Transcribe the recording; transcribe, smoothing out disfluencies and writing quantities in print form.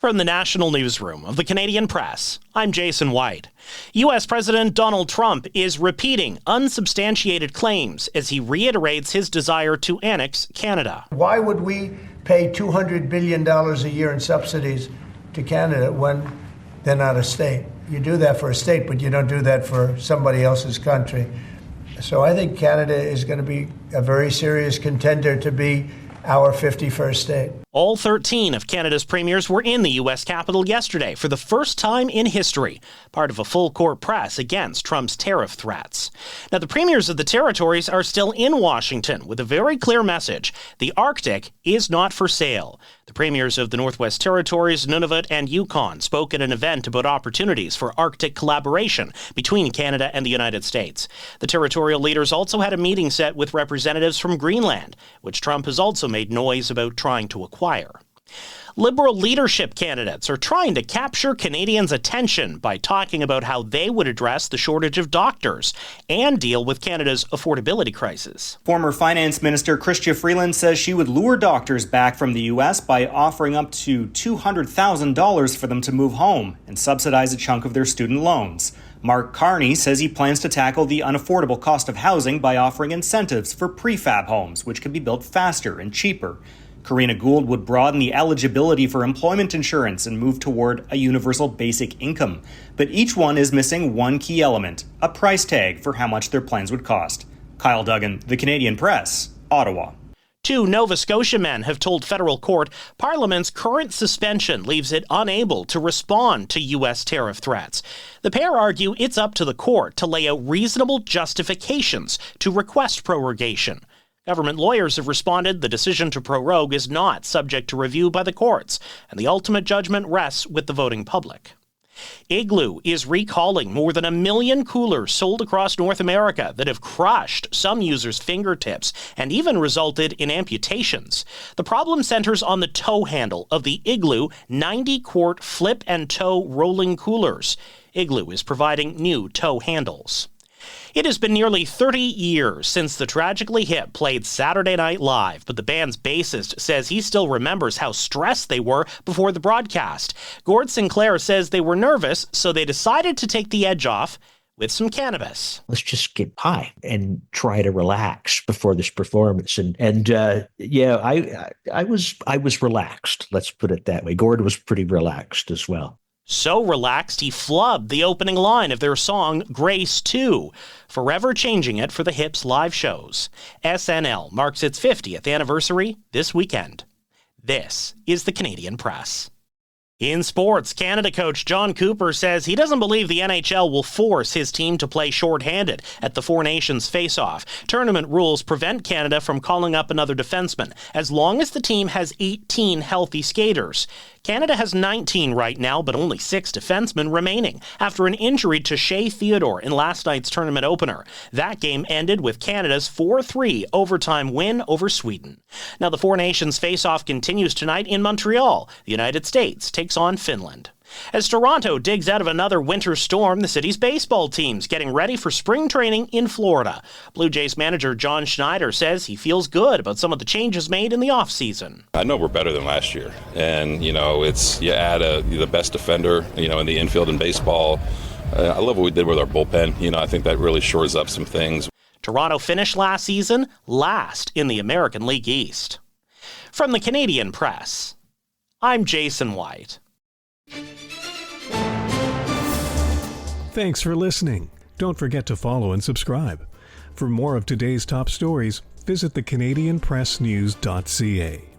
From the National Newsroom of the Canadian Press, I'm Jason White. U.S. President Donald Trump is repeating unsubstantiated claims as he reiterates his desire to annex Canada. Why would we pay $200 billion a year in subsidies to Canada when they're not a state? You do that for a state, but you don't do that for somebody else's country. So I think Canada is going to be a very serious contender to be our 51st state. All 13 of Canada's premiers were in the U.S. Capitol yesterday for the first time in history, part of a full-court press against Trump's tariff threats. Now, the premiers of the territories are still in Washington with a very clear message. The Arctic is not for sale. The premiers of the Northwest Territories, Nunavut, and Yukon spoke at an event about opportunities for Arctic collaboration between Canada and the United States. The territorial leaders also had a meeting set with representatives from Greenland, which Trump has also made noise about trying to acquire. Liberal leadership candidates are trying to capture Canadians' attention by talking about how they would address the shortage of doctors and deal with Canada's affordability crisis. Former Finance Minister Chrystia Freeland says she would lure doctors back from the U.S. by offering up to $200,000 for them to move home and subsidize a chunk of their student loans. Mark Carney says he plans to tackle the unaffordable cost of housing by offering incentives for prefab homes, which can be built faster and cheaper. Karina Gould would broaden the eligibility for employment insurance and move toward a universal basic income. But each one is missing one key element, a price tag for how much their plans would cost. Kyle Duggan, The Canadian Press, Ottawa. Two Nova Scotia men have told federal court Parliament's current suspension leaves it unable to respond to U.S. tariff threats. The pair argue it's up to the court to lay out reasonable justifications to request prorogation. Government lawyers have responded the decision to prorogue is not subject to review by the courts, and the ultimate judgment rests with the voting public. Igloo is recalling more than 1 million coolers sold across North America that have crushed some users' fingertips and even resulted in amputations. The problem centers on the tow handle of the Igloo 90-quart flip and tow rolling coolers. Igloo is providing new tow handles. It has been nearly 30 years since the Tragically Hip played Saturday Night Live, but the band's bassist says he still remembers how stressed they were before the broadcast. Gord Sinclair says they were nervous, so they decided to take the edge off with some cannabis. Let's just get high and try to relax before this performance. I was relaxed. Let's put it that way. Gord was pretty relaxed as well. So relaxed, he flubbed the opening line of their song, Grace 2, forever changing it for the Hips live shows. SNL marks its 50th anniversary this weekend. This is the Canadian Press. In sports, Canada coach John Cooper says he doesn't believe the NHL will force his team to play shorthanded at the Four Nations face-off. Tournament rules prevent Canada from calling up another defenseman, as long as the team has 18 healthy skaters. Canada has 19 right now, but only 6 defensemen remaining after an injury to Shea Theodore in last night's tournament opener. That game ended with Canada's 4-3 overtime win over Sweden. Now, the Four Nations face-off continues tonight in Montreal. The United States takes on Finland. As Toronto digs out of another winter storm, the city's baseball team's getting ready for spring training in Florida. Blue Jays manager John Schneider says he feels good about some of the changes made in the offseason. I know we're better than last year. And, you add the best defender, in the infield in baseball. I love what we did with our bullpen. I think that really shores up some things. Toronto finished last season last in the American League East. From the Canadian Press, I'm Jason White. Thanks for listening. Don't forget to follow and subscribe. For more of today's top stories, visit thecanadianpressnews.ca.